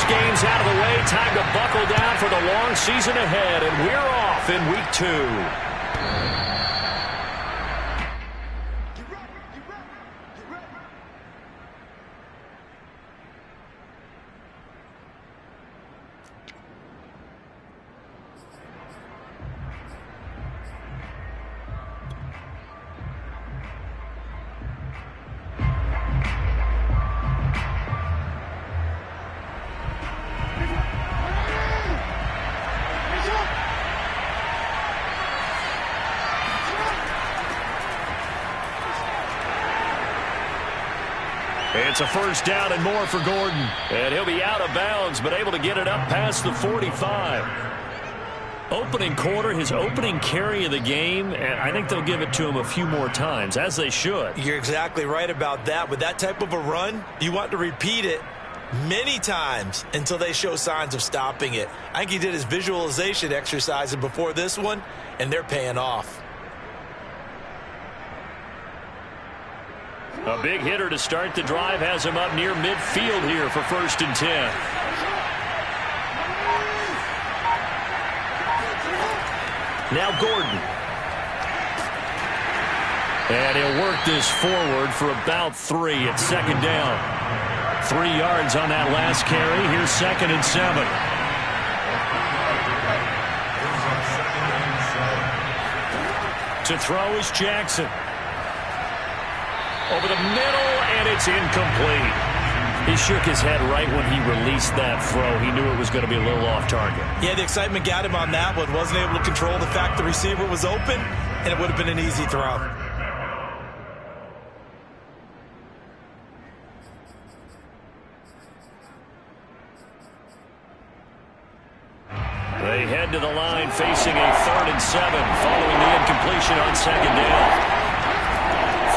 game's out of the way. Time to buckle down for the long season ahead, and we're off in week 2. It's a first down and more for Gordon. And he'll be out of bounds, but able to get it up past the 45. Opening quarter, his opening carry of the game, and I think they'll give it to him a few more times, as they should. You're exactly right about that. With that type of a run, you want to repeat it many times until they show signs of stopping it. I think he did his visualization exercises before this one, and they're paying off. A big hitter to start the drive has him up near midfield here for 1st and 10. Now Gordon. And he'll work this forward for about 3 at 2nd down. 3 yards on that last carry. Here's 2nd and 7. To throw is Jackson. Over the middle, and it's incomplete. He shook his head right when he released that throw. He knew it was going to be a little off target. Yeah, the excitement got him on that one. Wasn't able to control the fact the receiver was open, and it would have been an easy throw. They head to the line facing a 3rd and 7 following the incompletion on 2nd down.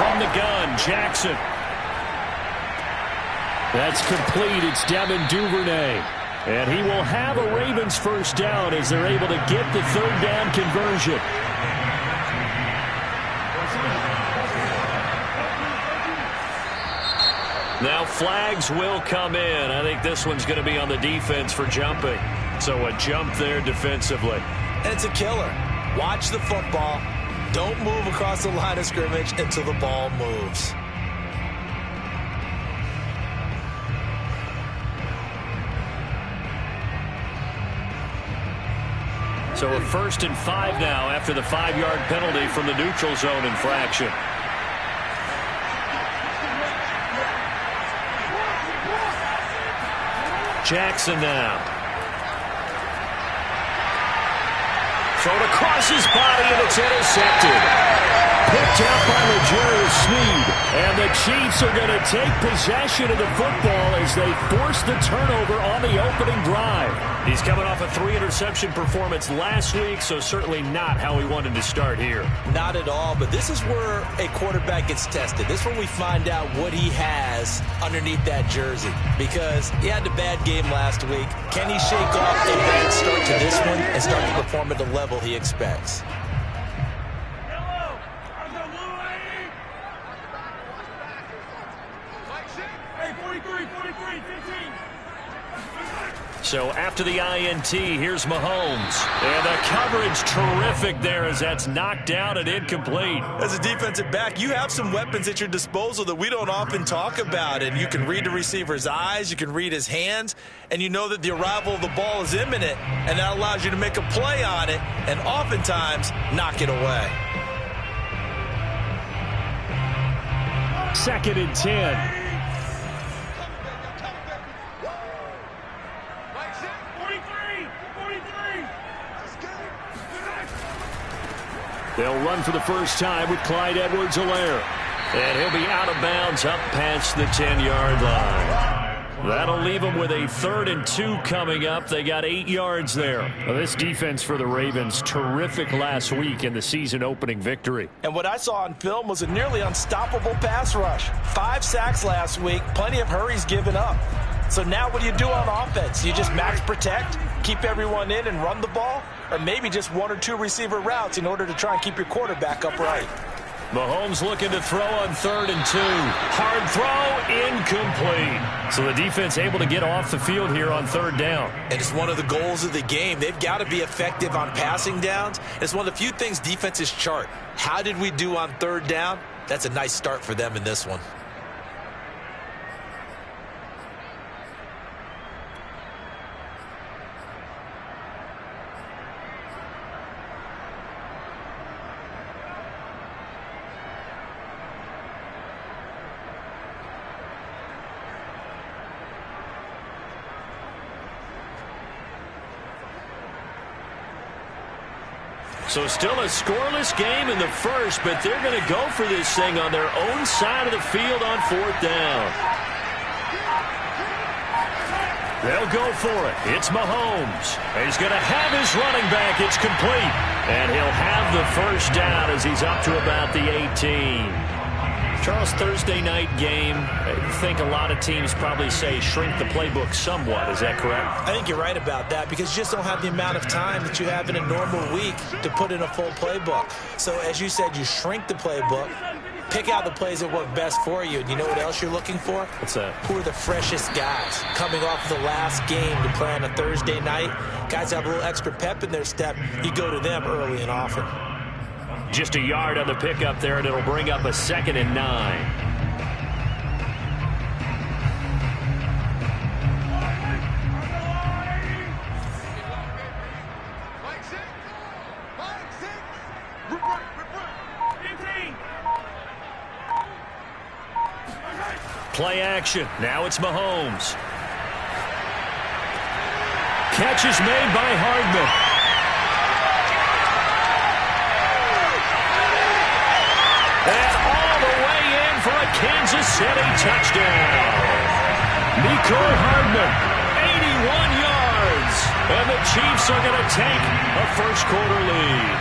From the gun, Jackson. That's complete. It's Devin Duvernay. And he will have a Ravens first down as they're able to get the 3rd down conversion. Now flags will come in. I think this one's going to be on the defense for jumping. So a jump there defensively. And it's a killer. Watch the football. Don't move across the line of scrimmage until the ball moves. So a 1st and 5 now after the 5-yard penalty from the neutral zone infraction. Jackson now. Thrown across his body, and it's intercepted. Picked out by L'Jarius Sneed. And the Chiefs are going to take possession of the football as they force the turnover on the opening drive. He's coming off a 3-interception performance last week, so certainly not how he wanted to start here. Not at all, but this is where a quarterback gets tested. This is where we find out what he has underneath that jersey. Because he had a bad game last week. Can he shake off a bad start to this one and start to perform at the level he expects? So after the INT, here's Mahomes. And the coverage terrific there as that's knocked down and incomplete. As a defensive back, you have some weapons at your disposal that we don't often talk about. And you can read the receiver's eyes, you can read his hands, and you know that the arrival of the ball is imminent. And that allows you to make a play on it and oftentimes knock it away. 2nd and 10. They'll run for the first time with Clyde Edwards-Helaire. And he'll be out of bounds up past the 10-yard line. That'll leave them with a 3rd and 2 coming up. They got 8 yards there. Well, this defense for the Ravens, terrific last week in the season-opening victory. And what I saw on film was a nearly unstoppable pass rush. 5 sacks last week, plenty of hurries given up. So now what do you do on offense? You just max protect, keep everyone in and run the ball, or maybe just 1 or 2 receiver routes in order to try and keep your quarterback upright. Mahomes looking to throw on 3rd and 2. Hard throw, incomplete. So the defense able to get off the field here on 3rd down. And it's one of the goals of the game. They've got to be effective on passing downs. It's one of the few things defenses chart. How did we do on 3rd down? That's a nice start for them in this one. So still a scoreless game in the first, but they're going to go for this thing on their own side of the field on 4th down. They'll go for it. It's Mahomes. He's going to have his running back. It's complete. And he'll have the first down as he's up to about the 18. Charles, Thursday night game, I think a lot of teams probably say shrink the playbook somewhat. Is that correct? I think you're right about that because you just don't have the amount of time that you have in a normal week to put in a full playbook. So as you said, you shrink the playbook, pick out the plays that work best for you. And you know what else you're looking for? What's that? Who are the freshest guys coming off the last game to play on a Thursday night? Guys have a little extra pep in their step. You go to them early and often. Just a yard on the pickup there, and it'll bring up a 2nd and 9. Play action. Now it's Mahomes. Catch is made by Hardman. And all the way in for a Kansas City touchdown. Mecole Hardman, 81 yards. And the Chiefs are going to take a first-quarter lead.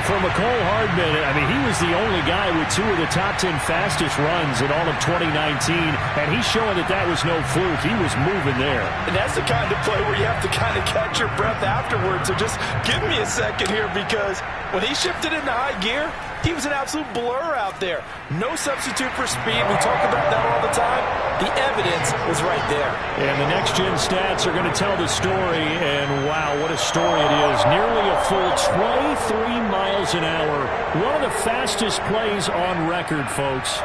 For Mecole Hardman, I mean, he was the only guy with 2 of the top 10 fastest runs in all of 2019, and he's showing that that was no fluke. He was moving there. And that's the kind of play where you have to kind of catch your breath afterwards. So just give me a second here because when he shifted into high gear, he was an absolute blur out there. No substitute for speed. We talk about that all the time. The evidence was right there. And the next-gen stats are going to tell the story, and wow, what a story it is. Nearly a full 23 miles an hour. One of the fastest plays on record, folks.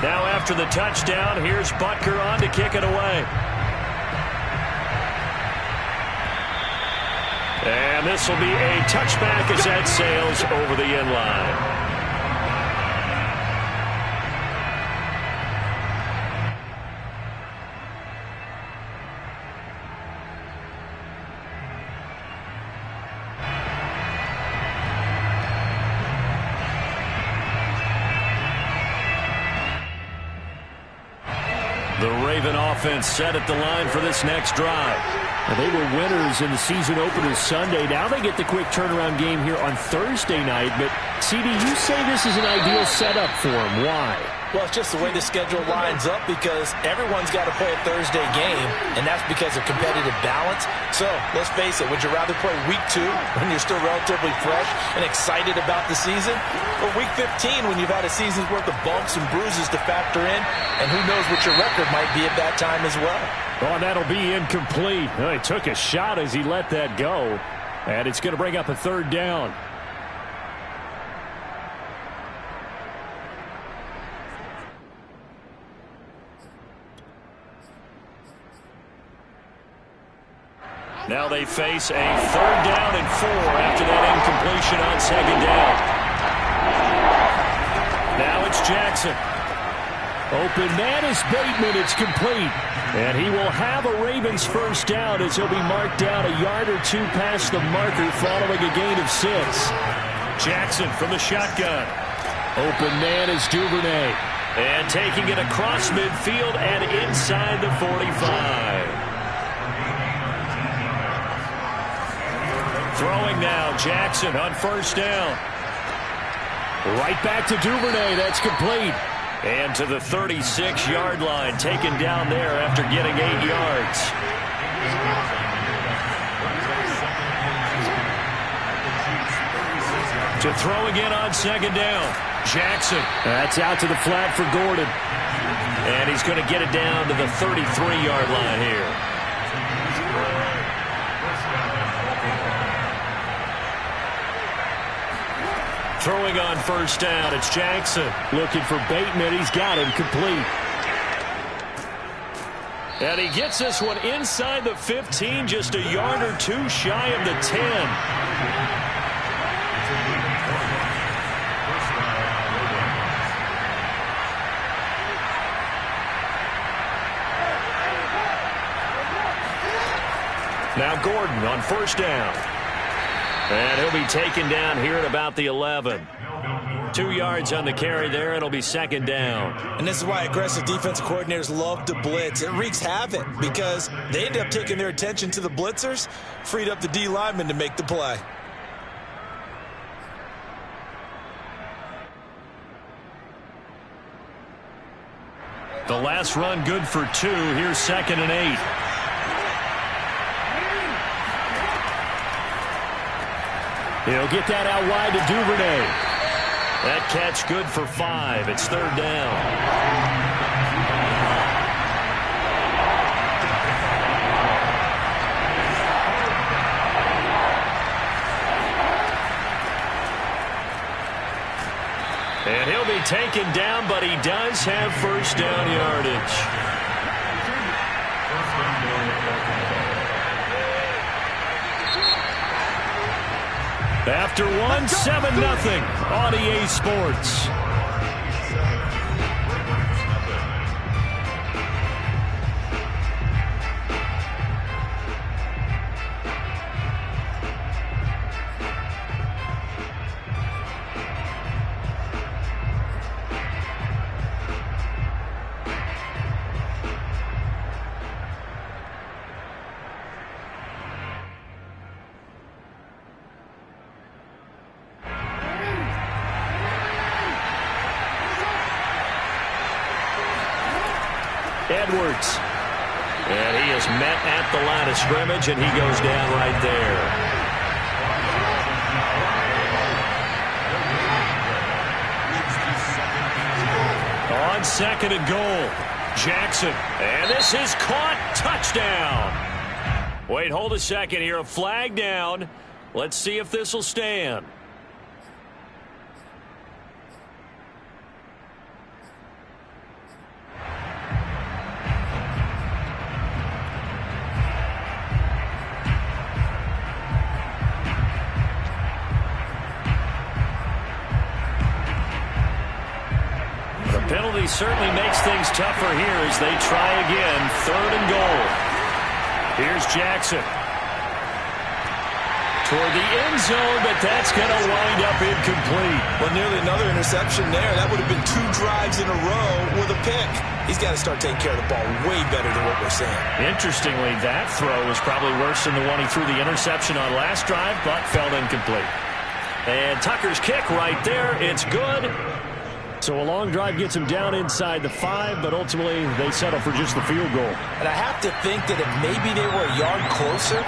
Now after the touchdown, here's Butker on to kick it away. And this will be a touchback as that sails over the end line. The Raven offense set at the line for this next drive. Now, they were winners in the season opener Sunday. Now they get the quick turnaround game here on Thursday night. But, CD, you say this is an ideal setup for them. Why? Well, it's just the way the schedule lines up because everyone's got to play a Thursday game, and that's because of competitive balance. So, let's face it, would you rather play week 2 when you're still relatively fresh and excited about the season, or week 15 when you've had a season's worth of bumps and bruises to factor in, and who knows what your record might be at that time as well? Oh, that'll be incomplete. Well, he took a shot as he let that go, and it's going to bring up a 3rd down. Now they face a 3rd down and 4 after that incompletion on 2nd down. Now it's Jackson. Open man is Bateman. It's complete. And he will have a Ravens first down as he'll be marked down a yard or 2 past the marker following a gain of 6. Jackson from the shotgun. Open man is Duvernay. And taking it across midfield and inside the 45. Throwing now, Jackson on first down. Right back to Duvernay. That's complete. And to the 36-yard line, taken down there after getting 8 yards. To throw again on second down. Jackson. That's out to the flat for Gordon. And he's going to get it down to the 33-yard line here. Throwing on first down, it's Jackson. Looking for Bateman. He's got him complete. And he gets this one inside the 15, just a yard or two shy of the 10. Now Gordon on first down. And he'll be taken down here at about the 11. 2 yards on the carry there. It'll be second down. And this is why aggressive defensive coordinators love to blitz. It wreaks havoc because they end up taking their attention to the blitzers, freed up the D lineman to make the play. The last run good for 2. Here's 2nd and 8. He'll get that out wide to Duvernay. That catch good for 5. It's 3rd down. And he'll be taken down, but he does have first down yardage. After 1, 7-0 on EA Sports. Edwards. And he is met at the line of scrimmage, and he goes down right there. On 2nd and goal, Jackson. And this is caught. Touchdown. Wait, hold a second here. A flag down. Let's see if this will stand. Penalty certainly makes things tougher here as they try again. 3rd and goal. Here's Jackson. Toward the end zone, but that's going to wind up incomplete. Well, nearly another interception there. That would have been 2 drives in a row with a pick. He's got to start taking care of the ball way better than what we're seeing. Interestingly, that throw was probably worse than the one he threw the interception on last drive, but fell incomplete. And Tucker's kick right there. It's good. So a long drive gets him down inside the 5, but ultimately they settle for just the field goal. And I have to think that if maybe they were a yard closer,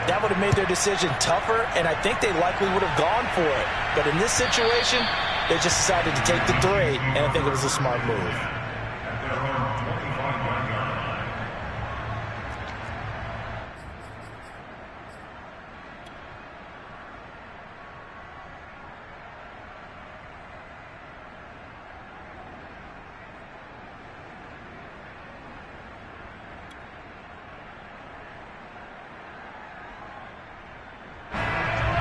that would have made their decision tougher, and I think they likely would have gone for it. But in this situation, they just decided to take the 3, and I think it was a smart move.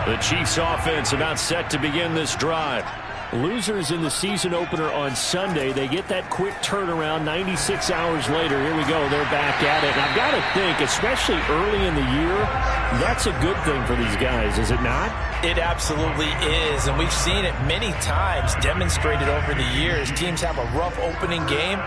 The Chiefs offense about set to begin this drive. Losers in the season opener on Sunday. They get that quick turnaround 96 hours later. Here we go. They're back at it. And I've got to think, especially early in the year, that's a good thing for these guys, is it not? It absolutely is. And we've seen it many times demonstrated over the years. Teams have a rough opening game,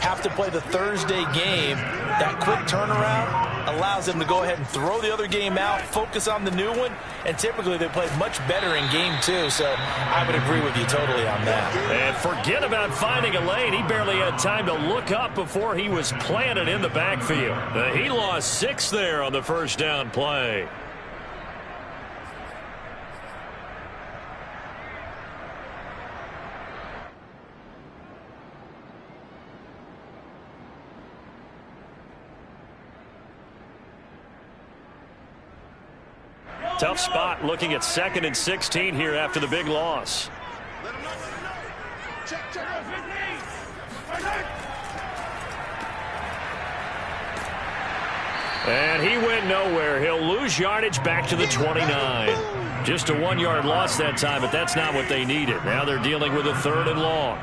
have to play the Thursday game. That quick turnaround allows them to go ahead and throw the other game out, focus on the new one, and typically they play much better in game 2. So I would agree with you totally on that. And forget about finding a lane. He barely had time to look up before he was planted in the backfield. He lost 6 there on the first down play. Tough spot looking at 2nd and 16 here after the big loss. And he went nowhere. He'll lose yardage back to the 29. Just a 1-yard loss that time, but that's not what they needed. Now they're dealing with a 3rd and long.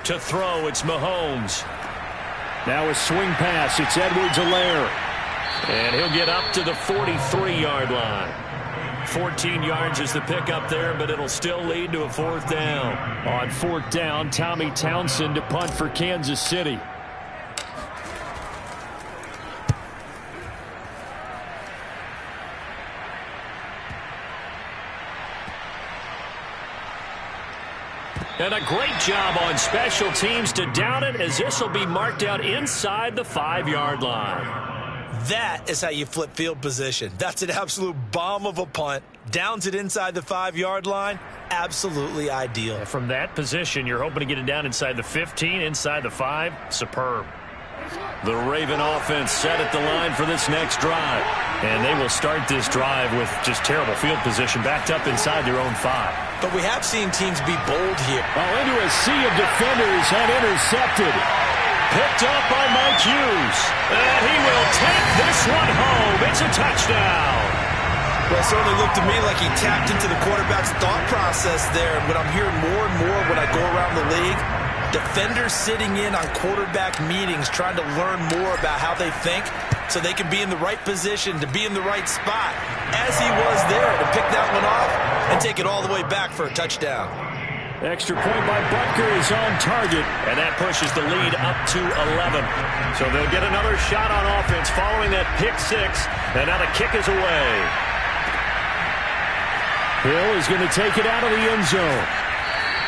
To throw, it's Mahomes. Now a swing pass, it's Edwards-Helaire. And he'll get up to the 43-yard line. 14 yards is the pickup there, but it'll still lead to a 4th down. On 4th down, Tommy Townsend to punt for Kansas City. And a great job on special teams to down it, as this will be marked out inside the 5-yard line. That is how you flip field position. That's an absolute bomb of a punt. Downs it inside the 5-yard line. Absolutely ideal. And from that position, you're hoping to get it down inside the 15, inside the 5. Superb. The Raven offense set at the line for this next drive. And they will start this drive with just terrible field position, backed up inside their own 5. But we have seen teams be bold here. Well, into a sea of defenders and intercepted. Picked up by Mike Hughes. And he will take this one home. It's a touchdown. Well, it certainly looked to me like he tapped into the quarterback's thought process there. And what I'm hearing more and more when I go around the league, defenders sitting in on quarterback meetings trying to learn more about how they think so they can be in the right position to be in the right spot, as he was there, to pick that one off and take it all the way back for a touchdown. Extra point by Butker is on target, and that pushes the lead up to 11. So they'll get another shot on offense following that pick 6, and now the kick is away. Hill is going to take it out of the end zone.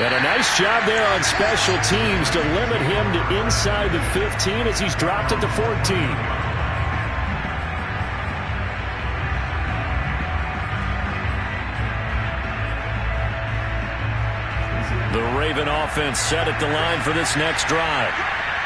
And a nice job there on special teams to limit him to inside the 15 as he's dropped at the 14. The Raven offense set at the line for this next drive.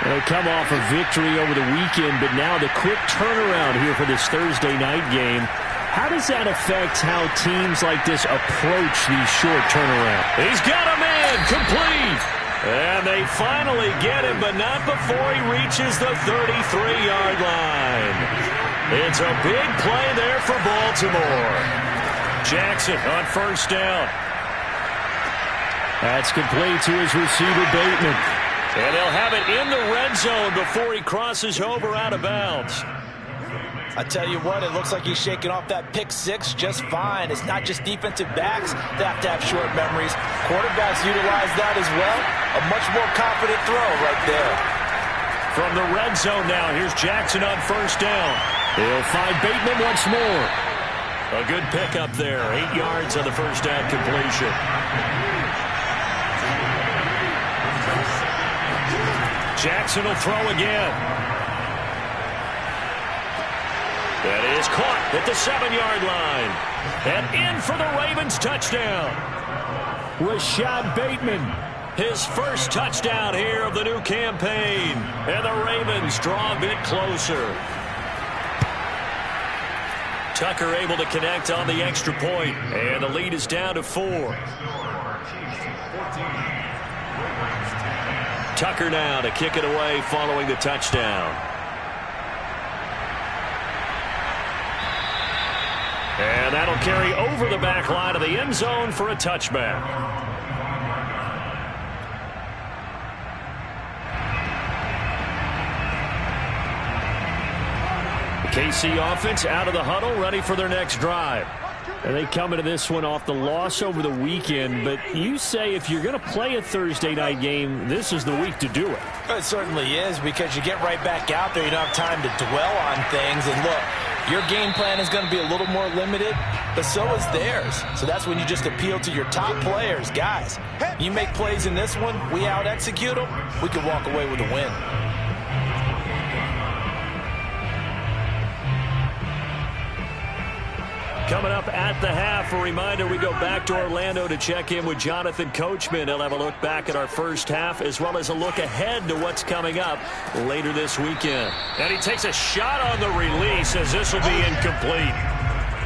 They come off a victory over the weekend, but now the quick turnaround here for this Thursday night game. How does that affect how teams like this approach these short turnarounds? He's got him in, complete. And they finally get him, but not before he reaches the 33-yard line. It's a big play there for Baltimore. Jackson on 1st down. That's complete to his receiver, Bateman. And they'll have it in the red zone before he crosses over out of bounds. I tell you what, it looks like he's shaking off that pick 6 just fine. It's not just defensive backs that have to have short memories. Quarterbacks utilize that as well. A much more confident throw right there. From the red zone now, here's Jackson on 1st down. He'll find Bateman once more. A good pickup there. 8 yards on the 1st down completion. Jackson will throw again. That is caught at the 7-yard line. And in for the Ravens touchdown. Rashad Bateman, his first touchdown here of the new campaign. And the Ravens draw a bit closer. Tucker able to connect on the extra point. And the lead is down to 4. Tucker now to kick it away following the touchdown. And that'll carry over the back line of the end zone for a touchback. The KC offense out of the huddle, ready for their next drive. And they come into this one off the loss over the weekend. But you say if you're going to play a Thursday night game, this is the week to do it. It certainly is, because you get right back out there. You don't have time to dwell on things. And look, your game plan is going to be a little more limited, but so is theirs. So that's when you just appeal to your top players. Guys, you make plays in this one, we out-execute them, we can walk away with a win. Coming up at the half, a reminder, we go back to Orlando to check in with Jonathan Coachman. He'll have a look back at our first half as well as a look ahead to what's coming up later this weekend. And he takes a shot on the release as this will be incomplete.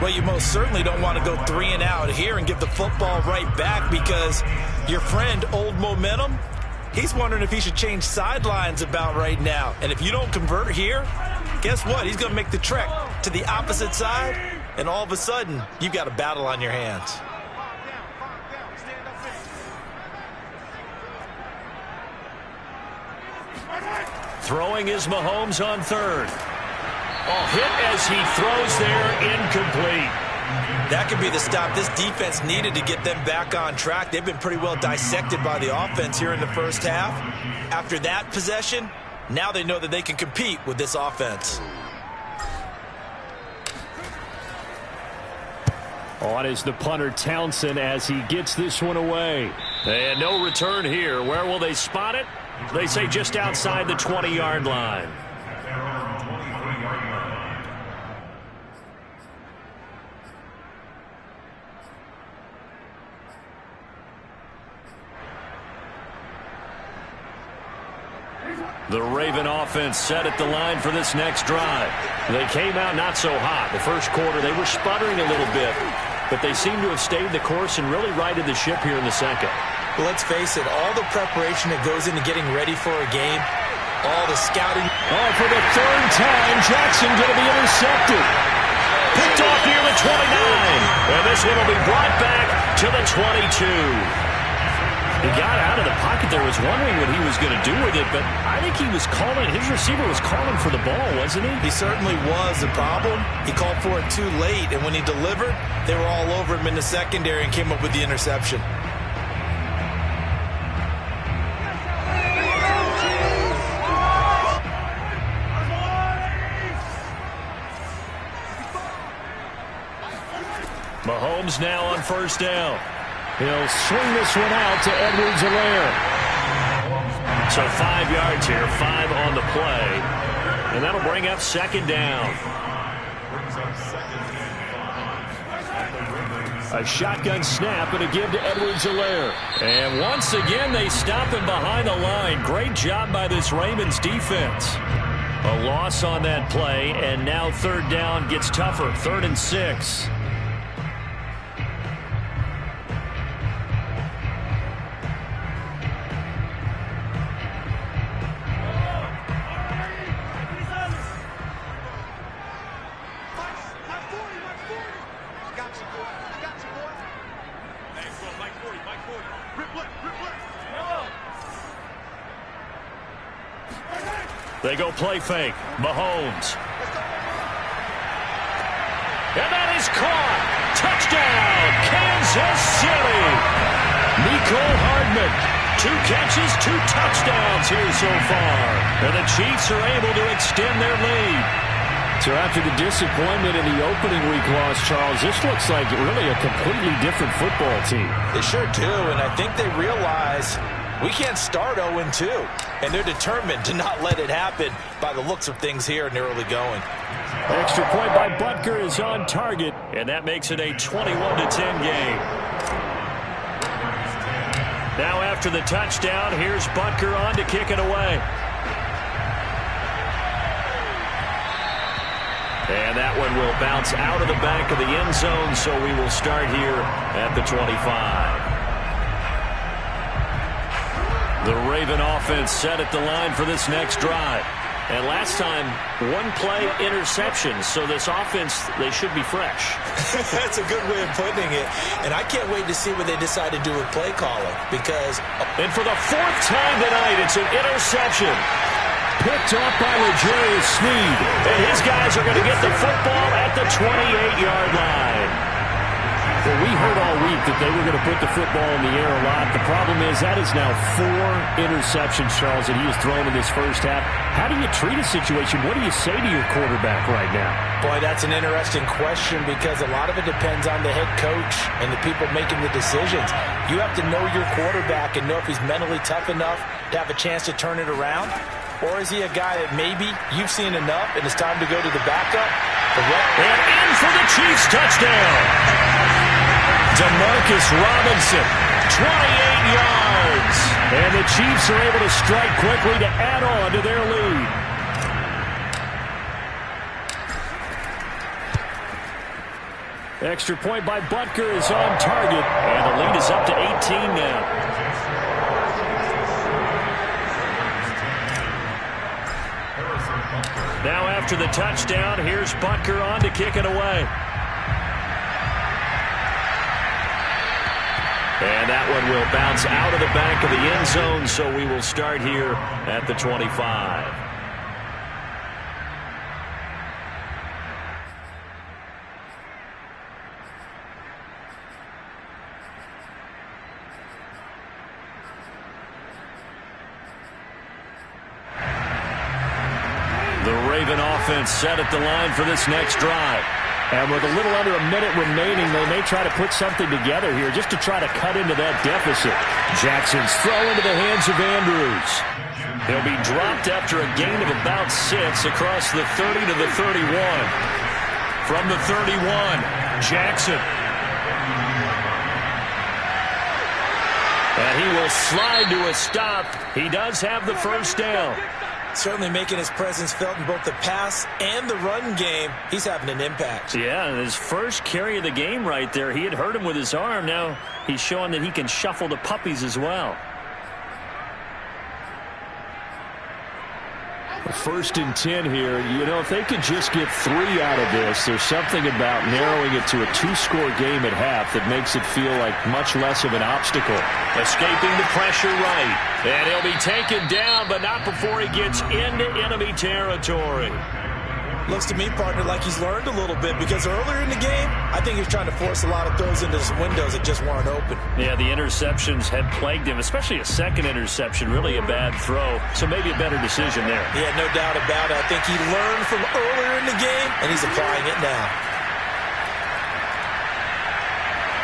Well, you most certainly don't want to go 3 and out here and give the football right back because your friend, Old Momentum, he's wondering if he should change sidelines about right now. And if you don't convert here, guess what? He's going to make the trek to the opposite side, and all of a sudden, you've got a battle on your hands. Throwing is Mahomes on third. Oh, hit as he throws there, incomplete. That could be the stop this defense needed to get them back on track. They've been pretty well dissected by the offense here in the first half. After that possession, now they know that they can compete with this offense. On is the punter Townsend as he gets this one away. And no return here. Where will they spot it? They say just outside the 20-yard line. The Raven offense set at the line for this next drive. They came out not so hot. The first quarter, they were sputtering a little bit, but they seem to have stayed the course and really righted the ship here in the second. Well, let's face it, all the preparation that goes into getting ready for a game, all the scouting. Oh, for the third time, Jackson going to be intercepted. Picked off near the 29. And this one will be brought back to the 22. He got out of the pocket there, was wondering what he was going to do with it, but I think he was calling, his receiver was calling for the ball, wasn't he? He certainly was. The problem, he called for it too late, and when he delivered, they were all over him in the secondary and came up with the interception. Mahomes now on first down. He'll swing this one out to Edwards-Helaire. So 5 yards here, 5 on the play. And that'll bring up second down. A shotgun snap and a give to Edwards-Helaire. And once again, they stop him behind the line. Great job by this Ravens defense. A loss on that play, and now third down gets tougher. 3rd and 6. They go play fake. Mahomes. And that is caught. Touchdown, Kansas City. Nicole Hardman. 2 catches, 2 touchdowns here so far. And the Chiefs are able to extend their lead. So after the disappointment in the opening week loss, Charles, this looks like really a completely different football team. They sure do, and I think they realize we can't start 0-2, and they're determined to not let it happen by the looks of things here in the early going. Extra point by Butker is on target, and that makes it a 21-10 game. Now after the touchdown, here's Butker on to kick it away. And that one will bounce out of the back of the end zone, so we will start here at the 25. The Raven offense set at the line for this next drive. And last time, 1-play interception. So this offense, they should be fresh. That's a good way of putting it. And I can't wait to see what they decide to do with play calling. Because... And for the 4th time tonight, it's an interception. Picked off by L'Jarius Sneed. And his guys are going to get the football at the 28-yard line. Well, we heard all week that they were going to put the football in the air a lot. The problem is that is now 4 interceptions, Charles, that he has thrown in this first half. How do you treat a situation? What do you say to your quarterback right now? Boy, that's an interesting question because a lot of it depends on the head coach and the people making the decisions. You have to know your quarterback and know if he's mentally tough enough to have a chance to turn it around. Or is he a guy that maybe you've seen enough and it's time to go to the backup? And in for the Chiefs touchdown. DeMarcus Robinson, 28 yards. And the Chiefs are able to strike quickly to add on to their lead. Extra point by Butker is on target. And the lead is up to 18 now. Now after the touchdown, here's Butker on to kick it away. And that one will bounce out of the back of the end zone, so we will start here at the 25. The Raven offense set at the line for this next drive. And with a little under a minute remaining, they may try to put something together here just to try to cut into that deficit. Jackson's throw into the hands of Andrews. He'll be dropped after a gain of about 6 across the 30 to the 31. From the 31, Jackson. And he will slide to a stop. He does have the first down. Certainly making his presence felt in both the pass and the run game. He's having an impact. Yeah, and his first carry of the game right there, he had hurt him with his arm. Now he's showing that he can shuffle the puppies as well. First and 10 here. You know, if they could just get 3 out of this, there's something about narrowing it to a 2-score game at half that makes it feel like much less of an obstacle. Escaping the pressure right. And he'll be taken down, but not before he gets into enemy territory. Looks to me, partner, like he's learned a little bit because earlier in the game, I think he was trying to force a lot of throws into his windows that just weren't open. Yeah, the interceptions had plagued him, especially a second interception, really a bad throw. So maybe a better decision there. Yeah, no doubt about it. I think he learned from earlier in the game, and he's applying it now.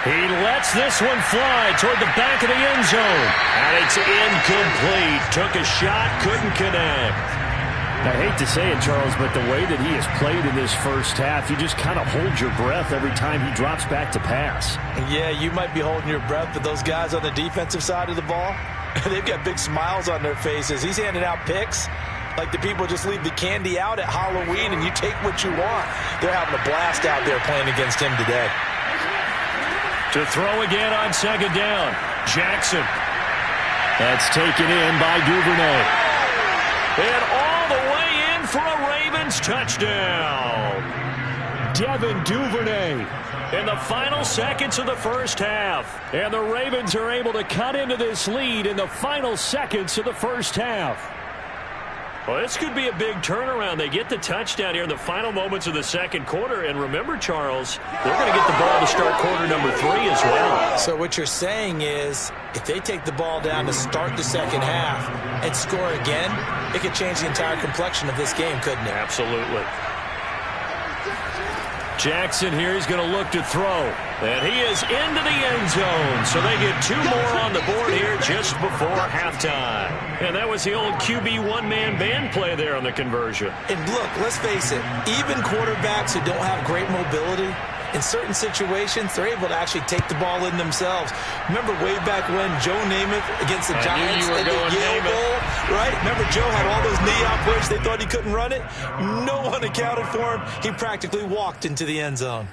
He lets this one fly toward the back of the end zone. And it's incomplete. Took a shot, couldn't connect. I hate to say it, Charles, but the way that he has played in this first half, you just kind of hold your breath every time he drops back to pass. Yeah, you might be holding your breath, but those guys on the defensive side of the ball, they've got big smiles on their faces. He's handing out picks like the people just leave the candy out at Halloween and you take what you want. They're having a blast out there playing against him today. To throw again on second down, Jackson. That's taken in by Duvernay. And all the way in for a Ravens touchdown. Devin Duvernay in the final seconds of the first half. And the Ravens are able to cut into this lead in the final seconds of the first half. Well, this could be a big turnaround. They get the touchdown here in the final moments of the second quarter. And remember, Charles, they're going to get the ball to start quarter number 3 as well. So what you're saying is if they take the ball down to start the second half and score again, it could change the entire complexion of this game, couldn't it? Absolutely. Jackson here, he's going to look to throw. And he is into the end zone. So they get 2 more on the board here just before halftime. And that was the old QB one-man band play there on the conversion. And look, let's face it, even quarterbacks who don't have great mobility, in certain situations, they're able to actually take the ball in themselves. Remember way back when Joe Namath against the Giants at the Yale Bowl, right? Remember Joe had all those knee operations. They thought he couldn't run it. No one accounted for him. He practically walked into the end zone.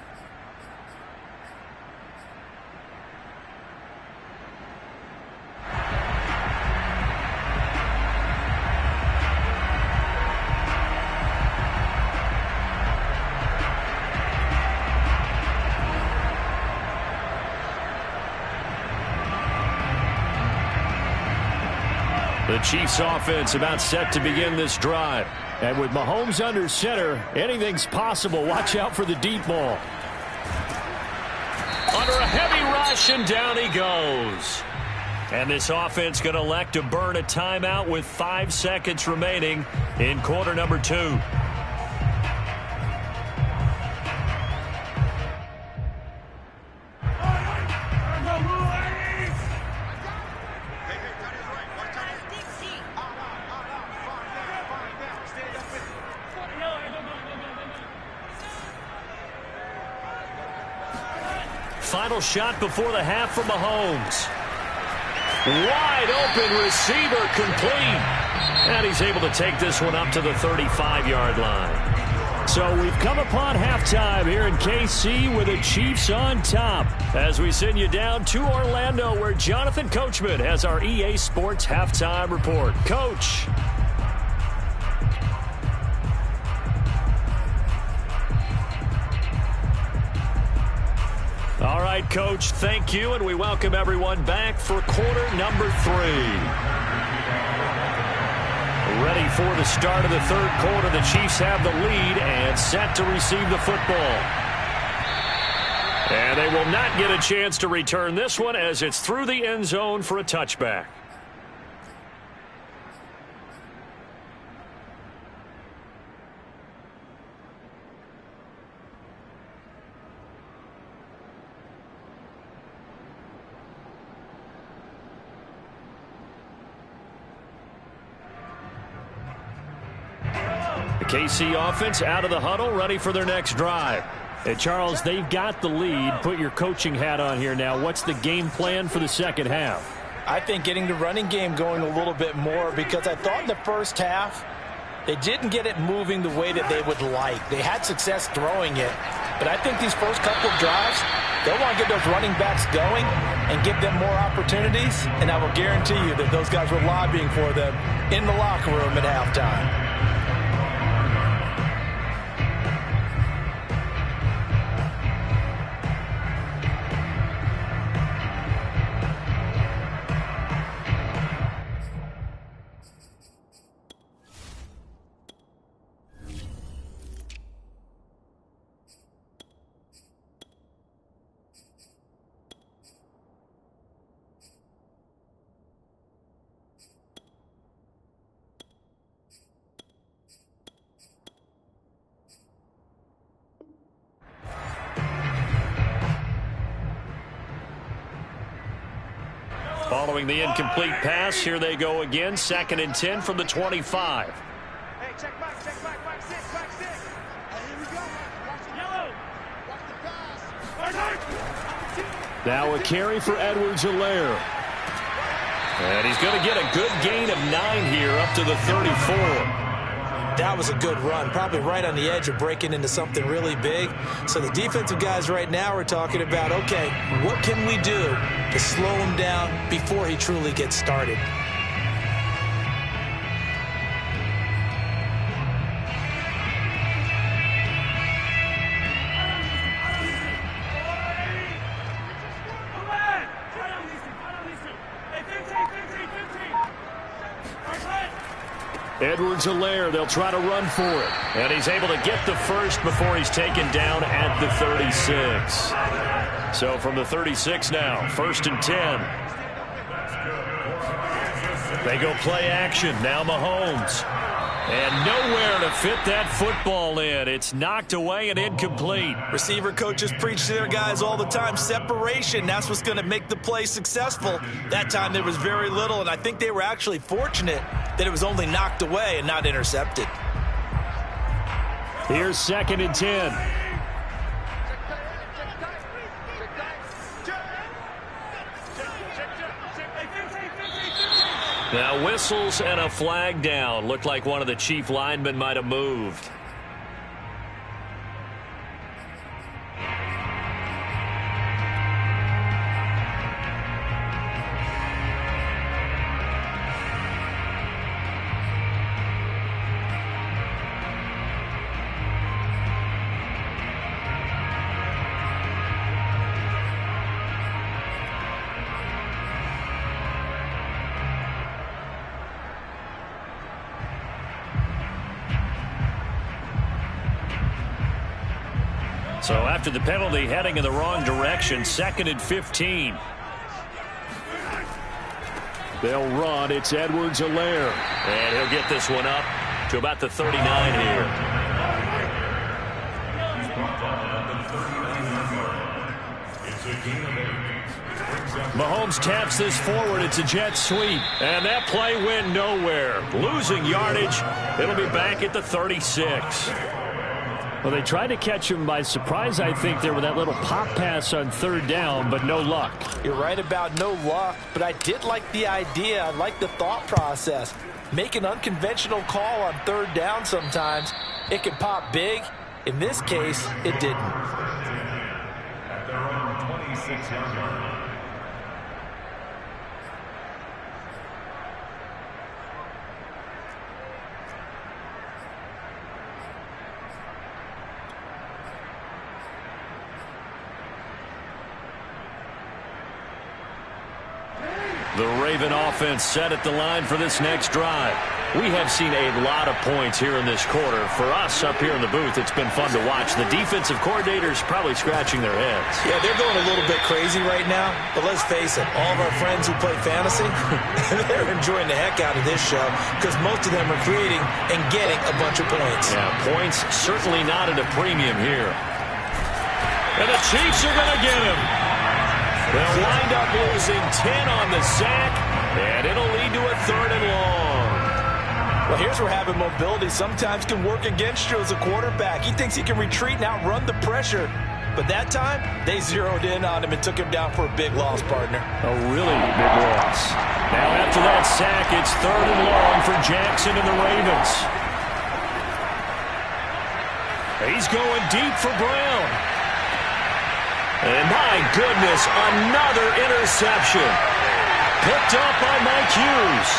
The Chiefs offense about set to begin this drive. And with Mahomes under center, anything's possible. Watch out for the deep ball. On under a heavy rush, and down he goes. And this offense going to elect to burn a timeout with 5 seconds remaining in quarter number 2. Final shot before the half from Mahomes. Wide open receiver, complete. And he's able to take this one up to the 35-yard line. So we've come upon halftime here in KC with the Chiefs on top as we send you down to Orlando where Jonathan Coachman has our EA Sports halftime report. Coach. All right, Coach, thank you, and we welcome everyone back for quarter number 3. Ready for the start of the third quarter. The Chiefs have the lead and set to receive the football. And they will not get a chance to return this one as it's through the end zone for a touchback. KC offense out of the huddle, ready for their next drive. And Charles, they've got the lead. Put your coaching hat on here now. What's the game plan for the second half? I think getting the running game going a little bit more because I thought in the first half they didn't get it moving the way that they would like. They had success throwing it, but I think these first couple of drives, they'll want to get those running backs going and give them more opportunities, and I will guarantee you that those guys were lobbying for them in the locker room at halftime. Following the incomplete pass, here they go again. 2nd and 10 from the 25. Hey, check back, back six. Here we go. Watch the yellow. Watch the pass. Now a carry for Edwards-Helaire. And he's going to get a good gain of 9 here up to the 34. That was a good run, probably right on the edge of breaking into something really big. So the defensive guys right now are talking about, okay, what can we do to slow him down before he truly gets started? Edwards-Helaire, they'll try to run for it. And he's able to get the first before he's taken down at the 36. So from the 36 now, 1st and 10. They go play action. Now Mahomes. And nowhere to fit that football in. It's knocked away and incomplete. Receiver coaches preach to their guys all the time. Separation, that's what's going to make the play successful. That time there was very little, and I think they were actually fortunate that it was only knocked away and not intercepted. Here's 2nd and 10. Now whistles and a flag down. Looked like one of the Chief linemen might have moved. So after the penalty, heading in the wrong direction, 2nd and 15. They'll run. It's Edwards-Helaire. And he'll get this one up to about the 39 here. Mahomes taps this forward. It's a jet sweep. And that play went nowhere. Losing yardage. It'll be back at the 36. Well, they tried to catch him by surprise, I think, there with that little pop pass on 3rd down, but no luck. You're right about no luck, but I did like the idea. I like the thought process. Make an unconventional call on 3rd down sometimes. It can pop big. In this case, it didn't. At their own 26-yard line. The Raven offense set at the line for this next drive. We have seen a lot of points here in this quarter. For us up here in the booth, it's been fun to watch. The defensive coordinators probably scratching their heads. Yeah, they're going a little bit crazy right now. But let's face it, all of our friends who play fantasy, they're enjoying the heck out of this show because most of them are creating and getting a bunch of points. Yeah, points certainly not at a premium here. And the Chiefs are going to get him. They'll wind up losing 10 on the sack, and it'll lead to a 3rd and long. Well, here's where having mobility sometimes can work against you as a quarterback. He thinks he can retreat and outrun the pressure. But that time, they zeroed in on him and took him down for a big loss, partner. A really big loss. Now after that sack, it's 3rd and long for Jackson and the Ravens. He's going deep for Brown. And my goodness, another interception. Picked up by Mike Hughes.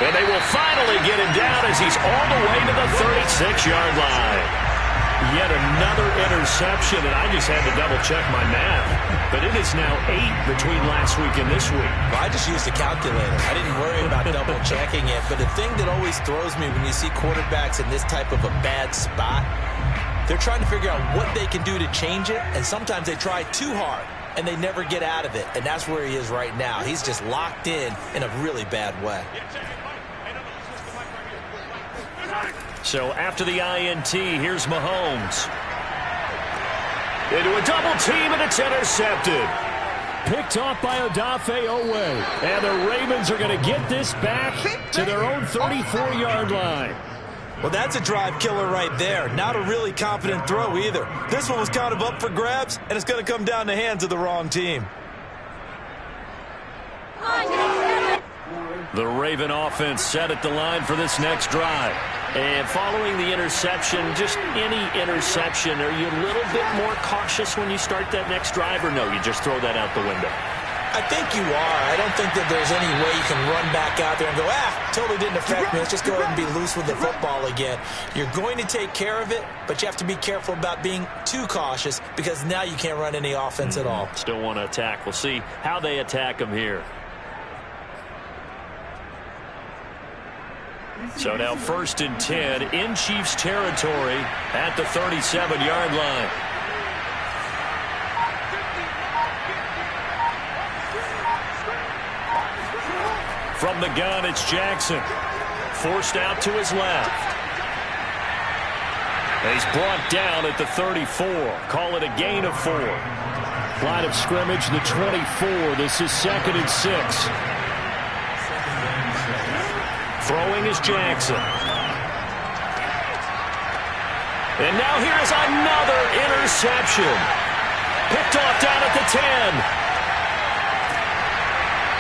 And they will finally get him down as he's all the way to the 36-yard line. Yet another interception, and I just had to double-check my math. But it is now 8 between last week and this week. Well, I just used a calculator. I didn't worry about double-checking it. But the thing that always throws me when you see quarterbacks in this type of a bad spot, they're trying to figure out what they can do to change it, and sometimes they try too hard, and they never get out of it. And that's where he is right now. He's just locked in a really bad way. So after the INT, here's Mahomes. Into a double team, and it's intercepted. Picked off by Odafe Owe. And the Ravens are going to get this back to their own 34-yard line. Well, that's a drive killer right there. Not a really confident throw either. This one was kind of up for grabs, and it's going to come down the hands of the wrong team. The Raven offense set at the line for this next drive. And following the interception, just any interception, are you a little bit more cautious when you start that next drive, or no, you just throw that out the window? I think you are. I don't think that there's any way you can run back out there and go, totally didn't affect me. Let's just go ahead and be loose with the football again. You're going to take care of it, but you have to be careful about being too cautious because now you can't run any offense at all. Still want to attack. We'll see how they attack them here. So now 1st and 10 in Chiefs territory at the 37-yard line. From the gun, it's Jackson. Forced out to his left. He's brought down at the 34. Call it a gain of 4. Line of scrimmage, the 24. This is 2nd and 6. Throwing is Jackson. And now here's another interception. Picked off down at the 10.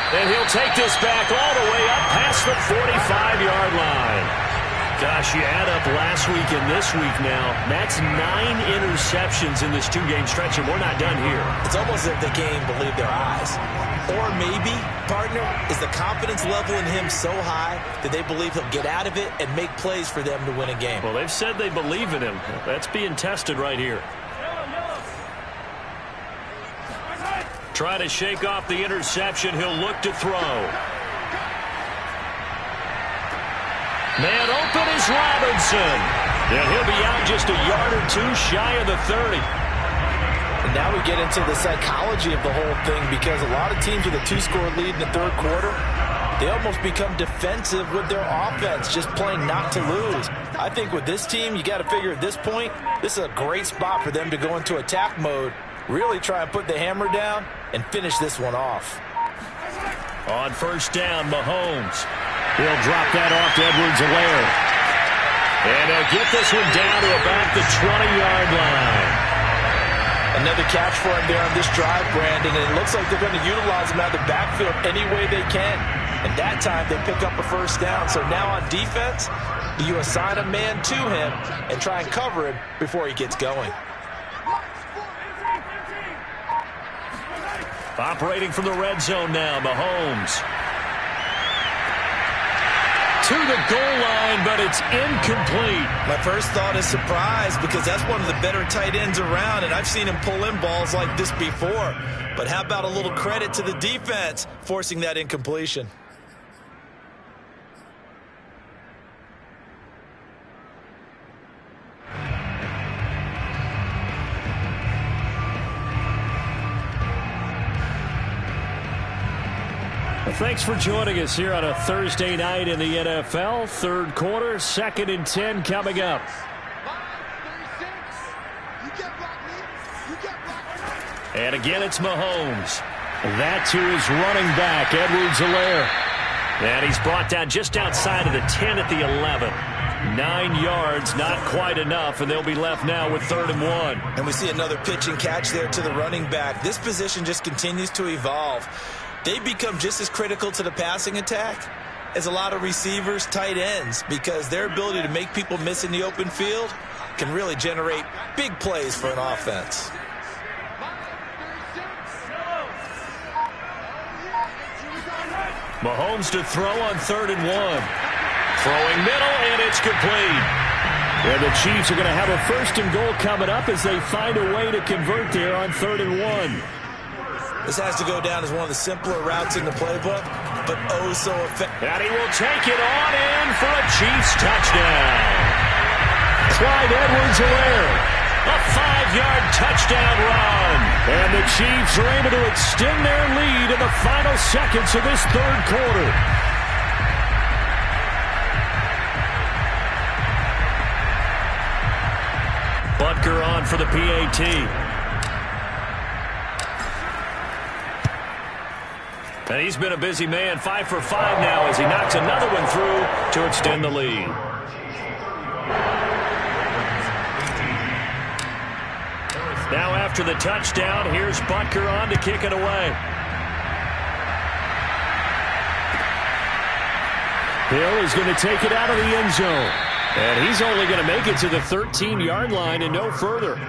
And he'll take this back all the way up past the 45-yard line. Gosh, you add up last week and this week now. That's 9 interceptions in this 2-game stretch, and we're not done here. It's almost as if they can't even believe their eyes. Or maybe, partner, is the confidence level in him so high that they believe he'll get out of it and make plays for them to win a game. Well, they've said they believe in him. That's being tested right here. Try to shake off the interception. He'll look to throw. Man open is Robinson. And he'll be out just a yard or two shy of the 30. And now we get into the psychology of the whole thing, because a lot of teams with a 2-score lead in the third quarter, they almost become defensive with their offense, just playing not to lose. I think with this team, you got to figure at this point, this is a great spot for them to go into attack mode, really try and put the hammer down and finish this one off. On first down, Mahomes. He'll drop that off to Edwards-Helaire. And he'll get this one down to about the 20-yard line. Another catch for him there on this drive, Brandon, and it looks like they're going to utilize him out of the backfield any way they can. And that time they pick up a first down. So now on defense, you assign a man to him and try and cover him before he gets going. Operating from the red zone now, Mahomes. To the goal line, but it's incomplete. My first thought is surprise, because that's one of the better tight ends around, and I've seen him pull in balls like this before. But how about a little credit to the defense forcing that incompletion? Thanks for joining us here on a Thursday night in the NFL. Third quarter, 2nd and 10 coming up. And again, it's Mahomes. That to his running back, Edwards-Helaire. And he's brought down just outside of the 10 at the 11. 9 yards, not quite enough, and they'll be left now with 3rd and 1. And we see another pitch and catch there to the running back. This position just continues to evolve. They become just as critical to the passing attack as a lot of receivers, tight ends, because their ability to make people miss in the open field can really generate big plays for an offense. Mahomes to throw on 3rd and 1. Throwing middle, and it's complete. And the Chiefs are going to have a 1st and goal coming up as they find a way to convert there on 3rd and 1. This has to go down as one of the simpler routes in the playbook, but oh so effective. And he will take it on in for a Chiefs touchdown. Clyde Edwards-Helaire, a 5-yard touchdown run. And the Chiefs are able to extend their lead in the final seconds of this third quarter. Butker on for the PAT. And he's been a busy man, 5 for 5 now as he knocks another one through to extend the lead. Now after the touchdown, here's Butker on to kick it away. Hill is going to take it out of the end zone. And he's only going to make it to the 13-yard line and no further.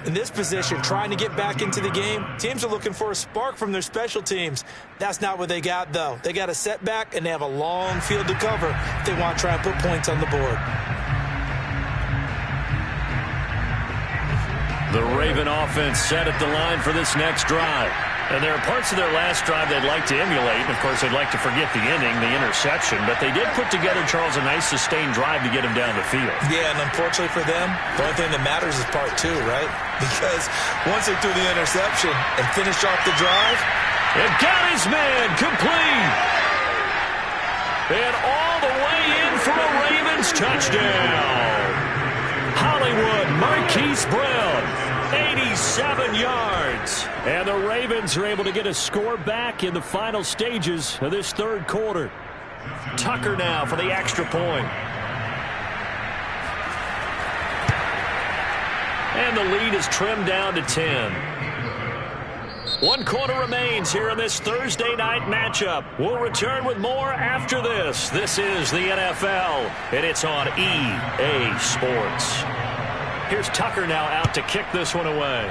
In this position, trying to get back into the game, teams are looking for a spark from their special teams. That's not what they got, though. They got a setback, and they have a long field to cover if they want to try and put points on the board. The Raven offense set at the line for this next drive. And there are parts of their last drive they'd like to emulate. Of course, they'd like to forget the ending, the interception. But they did put together, Charles, a nice sustained drive to get him down the field. Yeah, and unfortunately for them, the only thing that matters is part 2, right? Because once they threw the interception and finished off the drive, and got his man complete. And all the way in for a Ravens touchdown. Hollywood Marquise Brown, 87 yards. And the Ravens are able to get a score back in the final stages of this third quarter. Tucker now for the extra point. And the lead is trimmed down to 10. 1 quarter remains here in this Thursday night matchup. We'll return with more after this. This is the NFL, and it's on EA Sports. Here's Tucker now out to kick this one away.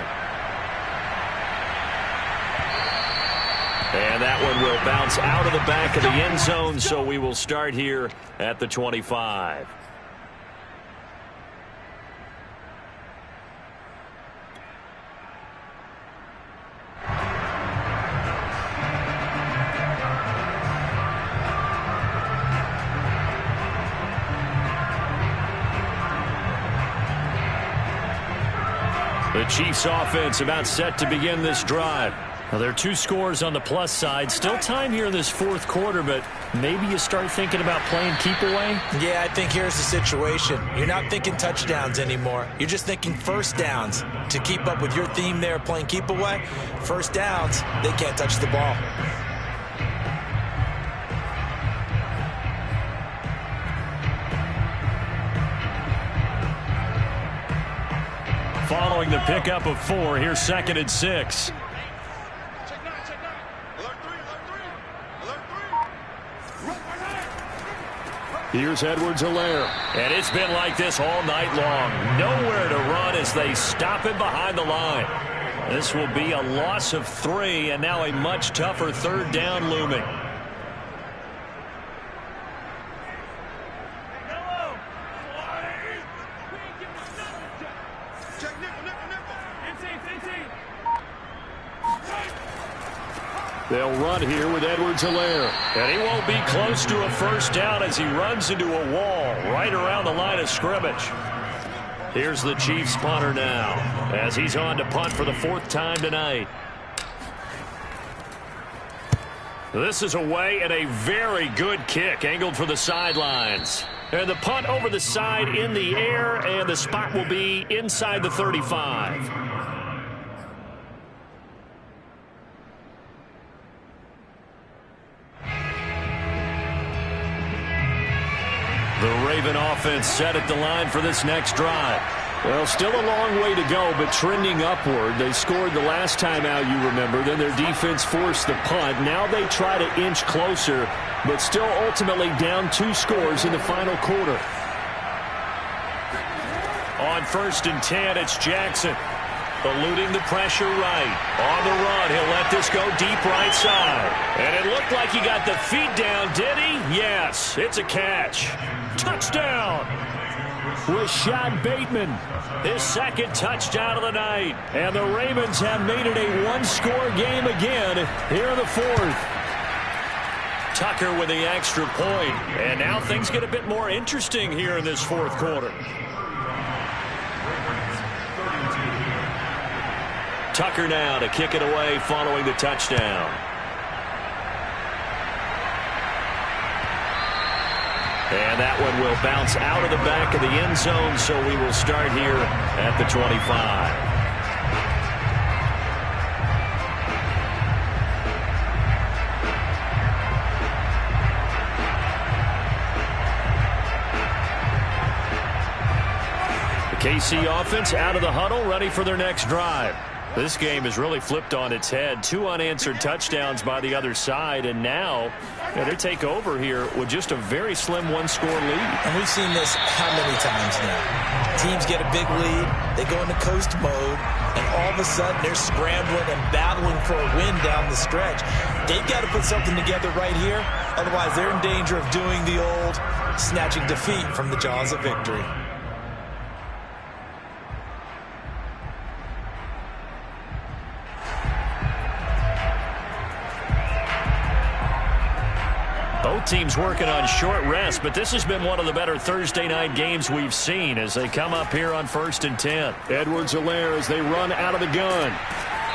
And that one will bounce out of the back of the end zone, so we will start here at the 25. The Chiefs offense about set to begin this drive. Well, there are 2 scores on the plus side. Still time here in this fourth quarter, but maybe you start thinking about playing keep away? Yeah, I think here's the situation. You're not thinking touchdowns anymore. You're just thinking first downs. To keep up with your theme there, playing keep away, first downs, they can't touch the ball. Following the pickup of 4, here's 2nd and 6. Here's Edwards-Helaire. And it's been like this all night long. Nowhere to run as they stop him behind the line. This will be a loss of 3, and now a much tougher 3rd down looming. They'll run here with Edwards-Helaire. And he won't be close to a first down as he runs into a wall right around the line of scrimmage. Here's the Chiefs punter now as he's on to punt for the 4th time tonight. This is away and a very good kick angled for the sidelines. And the punt over the side in the air, and the spot will be inside the 35. The Raven offense set at the line for this next drive. Well, still a long way to go, but trending upward. They scored the last time out, you remember. Then their defense forced the punt. Now they try to inch closer, but still ultimately down 2 scores in the final quarter. On 1st and 10, it's Jackson. Eluding the pressure right. On the run, he'll let this go deep right side. And it looked like he got the feet down, did he? Yes, it's a catch. Touchdown! Rashad Bateman, his 2nd touchdown of the night. And the Ravens have made it a 1-score game again here in the 4th. Tucker with the extra point. And now things get a bit more interesting here in this 4th quarter. Tucker now to kick it away following the touchdown. And that one will bounce out of the back of the end zone, so we will start here at the 25. The KC offense out of the huddle, ready for their next drive. This game has really flipped on its head. 2 unanswered touchdowns by the other side, and now they take over here with just a very slim 1-score lead. And we've seen this how many times now? Teams get a big lead, they go into coast mode, and all of a sudden they're scrambling and battling for a win down the stretch. They've got to put something together right here, otherwise they're in danger of doing the old snatching defeat from the jaws of victory. Both teams working on short rest, but this has been one of the better Thursday night games we've seen as they come up here on 1st and 10. Edwards-Helaire as they run out of the gun.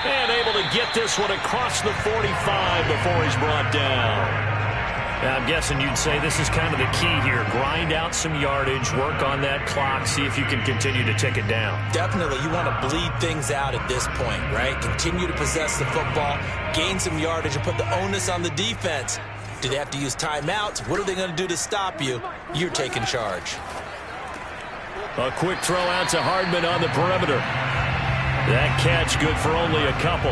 And able to get this one across the 45 before he's brought down. Now, I'm guessing you'd say this is kind of the key here. Grind out some yardage, work on that clock, see if you can continue to tick it down. Definitely. You want to bleed things out at this point, right? Continue to possess the football, gain some yardage, and put the onus on the defense. Do they have to use timeouts? What are they going to do to stop you? You're taking charge. A quick throw out to Hardman on the perimeter. That catch good for only a couple.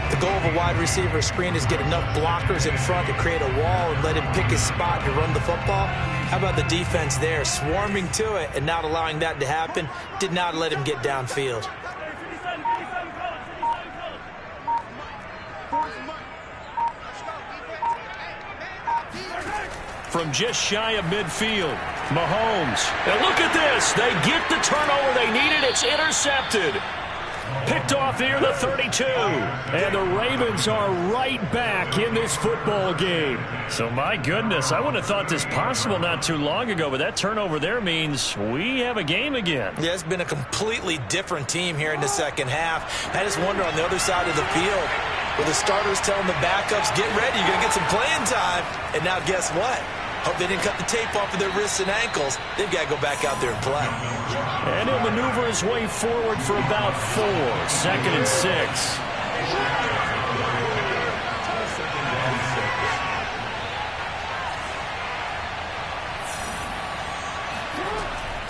The goal of a wide receiver screen is get enough blockers in front to create a wall and let him pick his spot to run the football. How about the defense there, swarming to it and not allowing that to happen? Did not let him get downfield. From just shy of midfield, Mahomes. And look at this. They get the turnover they needed. It's intercepted. Picked off near the 32. And the Ravens are right back in this football game. So, my goodness, I wouldn't have thought this possible not too long ago, but that turnover there means we have a game again. Yeah, it's been a completely different team here in the second half. I just wonder on the other side of the field, where the starters telling the backups, get ready, you're going to get some playing time. And now guess what? Hope they didn't cut the tape off of their wrists and ankles. They've got to go back out there and play. And he'll maneuver his way forward for about 4. 2nd and 6.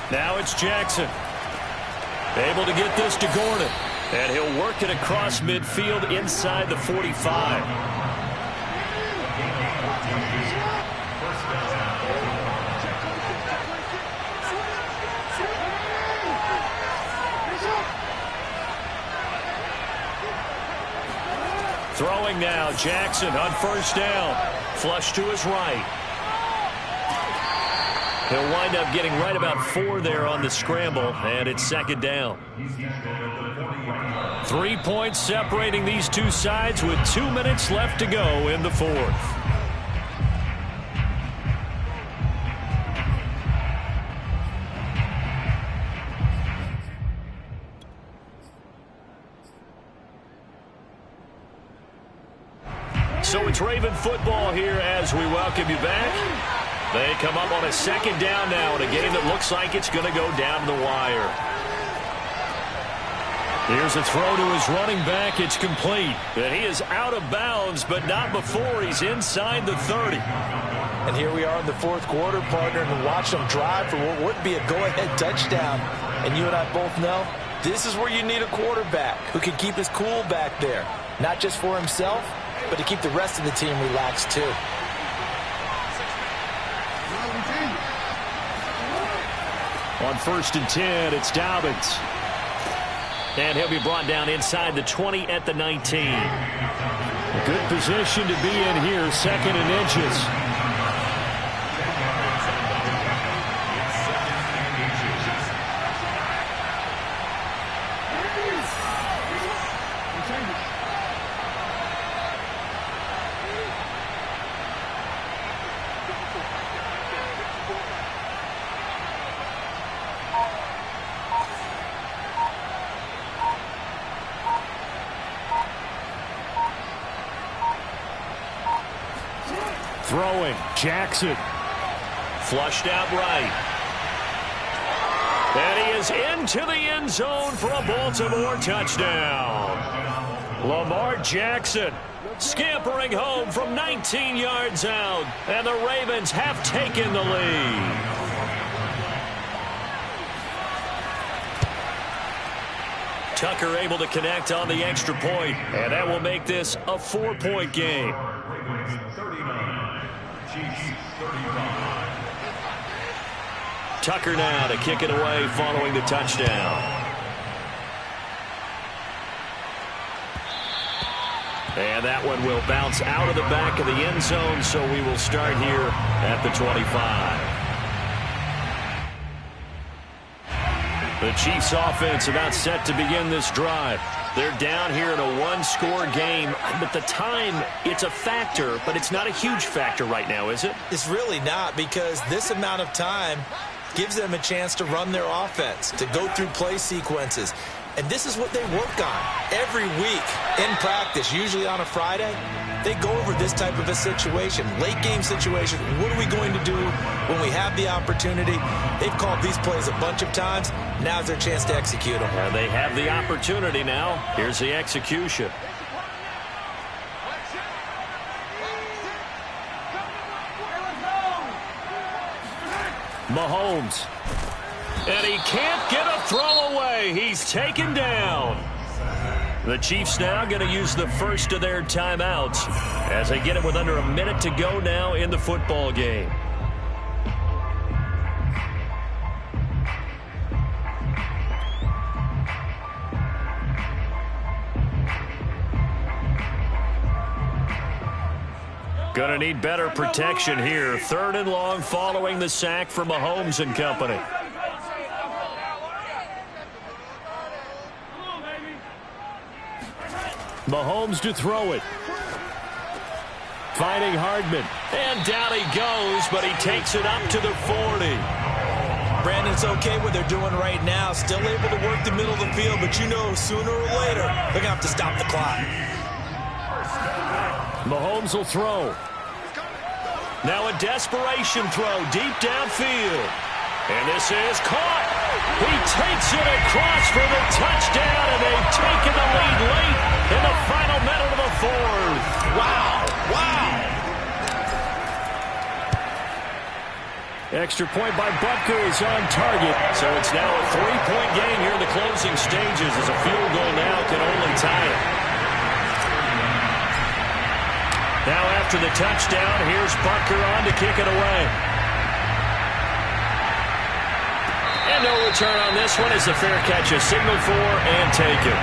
Now it's Jackson. Able to get this to Gordon. And he'll work it across midfield inside the 45. Throwing now, Jackson on 1st down. Flush to his right. He'll wind up getting right about 4 there on the scramble, and it's 2nd down. 3 points separating these two sides with 2 minutes left to go in the 4th. So it's Raven football here as we welcome you back. They come up on a 2nd down now in a game that looks like it's going to go down the wire. Here's a throw to his running back. It's complete. And he is out of bounds, but not before he's inside the 30. And here we are in the 4th quarter, partner, and watch them drive for what would be a go-ahead touchdown. And you and I both know this is where you need a quarterback who can keep his cool back there. Not just for himself, but to keep the rest of the team relaxed too. On 1st and 10, it's Dobbins. And he'll be brought down inside the 20 at the 19. A good position to be in here, 2nd and inches. Throwing, Jackson. Flushed out right. And he is into the end zone for a Baltimore touchdown. Lamar Jackson scampering home from 19 yards out. And the Ravens have taken the lead. Tucker able to connect on the extra point. And that will make this a 4-point game. Tucker now to kick it away following the touchdown. And that one will bounce out of the back of the end zone, so we will start here at the 25. The Chiefs offense about set to begin this drive. They're down here in a one-score game, but the time, it's a factor, but it's not a huge factor right now, is it? It's really not, because this amount of time gives them a chance to run their offense, to go through play sequences. And this is what they work on every week in practice, usually on a Friday. They go over this type of a situation, late game situation. What are we going to do when we have the opportunity? They've called these plays a bunch of times. Now's their chance to execute them. And they have the opportunity now. Here's the execution. Mahomes. And he can't get a throw away. He's taken down. The Chiefs now going to use the first of their timeouts as they get it with under a minute to go now in the football game. Going to need better protection here. 3rd and long following the sack from Mahomes and company. Mahomes to throw it. Finding Hardman. And down he goes, but he takes it up to the 40. Brandon, it's okay what they're doing right now. Still able to work the middle of the field, but you know sooner or later they're going to have to stop the clock. Mahomes will throw. Now a desperation throw deep downfield. And this is caught. He takes it across for the touchdown, and they've taken the lead late in the final minute of the fourth. Wow. Extra point by Butker is on target. So it's now a 3-point game here in the closing stages as a field goal now can only tie it. Now after the touchdown, here's Butker on to kick it away. And no return on this one as the fair catch is signaled for and taken.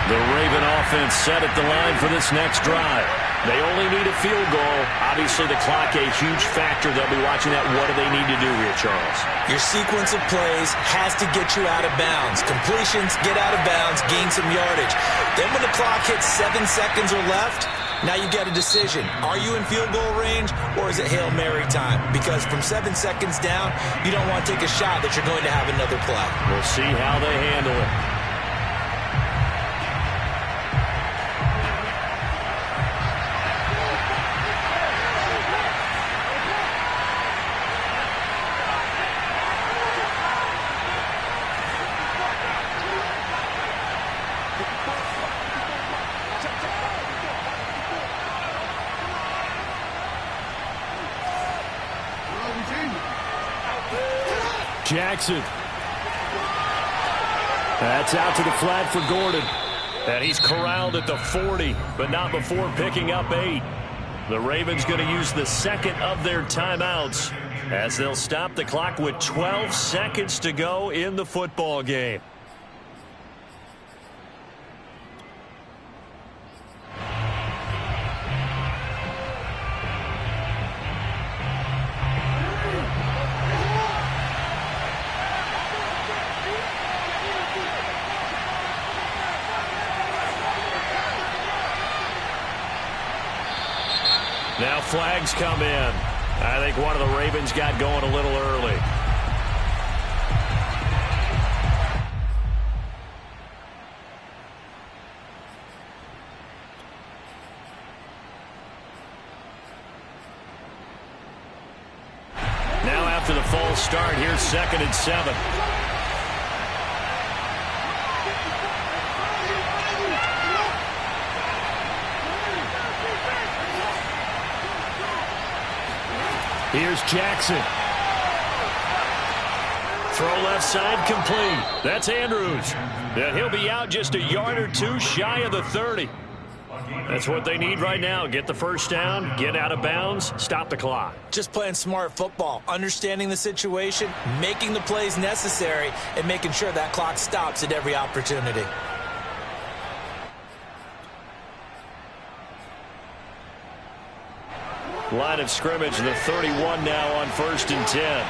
The Raven offense set at the line for this next drive. They only need a field goal. Obviously, the clock a huge factor. They'll be watching that. What do they need to do here, Charles? Your sequence of plays has to get you out of bounds. Completions, get out of bounds, gain some yardage. Then when the clock hits 7 seconds or left, now you get a decision. Are you in field goal range, or is it Hail Mary time? Because from 7 seconds down, you don't want to take a shot that you're going to have another play. We'll see how they handle it. Jackson. That's out to the flat for Gordon. And he's corralled at the 40, but not before picking up 8. The Ravens going to use the second of their timeouts as they'll stop the clock with 12 seconds to go in the football game. Now flags come in. I think one of the Ravens got going a little early. Now after the false start, here's 2nd and 7. Here's Jackson. Throw left side complete. That's Andrews. And he'll be out just a yard or two shy of the 30. That's what they need right now. Get the first down, get out of bounds, stop the clock. Just playing smart football, understanding the situation, making the plays necessary, and making sure that clock stops at every opportunity. Line of scrimmage, the 31 now on 1st and 10.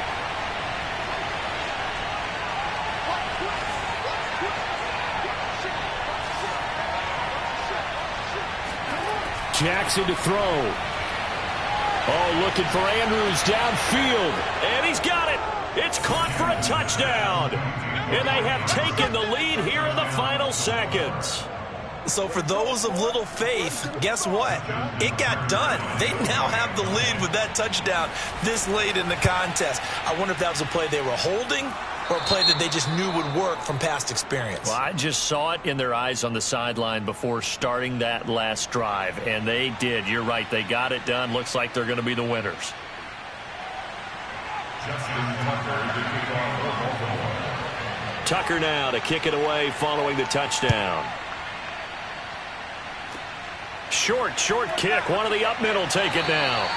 Jackson to throw. Oh, looking for Andrews downfield. And he's got it. It's caught for a touchdown. And they have taken the lead here in the final seconds. So for those of little faith, guess what? It got done. They now have the lead with that touchdown this late in the contest. I wonder if that was a play they were holding or a play that they just knew would work from past experience. Well, I just saw it in their eyes on the sideline before starting that last drive, and they did. You're right. They got it done. Looks like they're going to be the winners. Tucker now to kick it away following the touchdown. Short kick. One of the up middle take it now.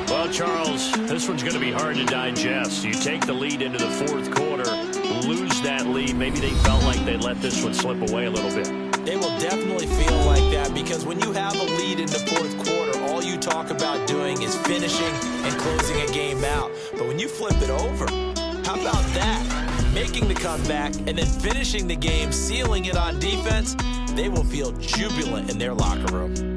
Well, Charles, this one's going to be hard to digest. You take the lead into the fourth quarter, lose that lead. Maybe they felt like they let this one slip away a little bit. They will definitely feel like that because when you have a lead in the fourth quarter, all you talk about doing is finishing and closing a game out. But when you flip it over, how about that? Making the comeback and then finishing the game, sealing it on defense, they will feel jubilant in their locker room.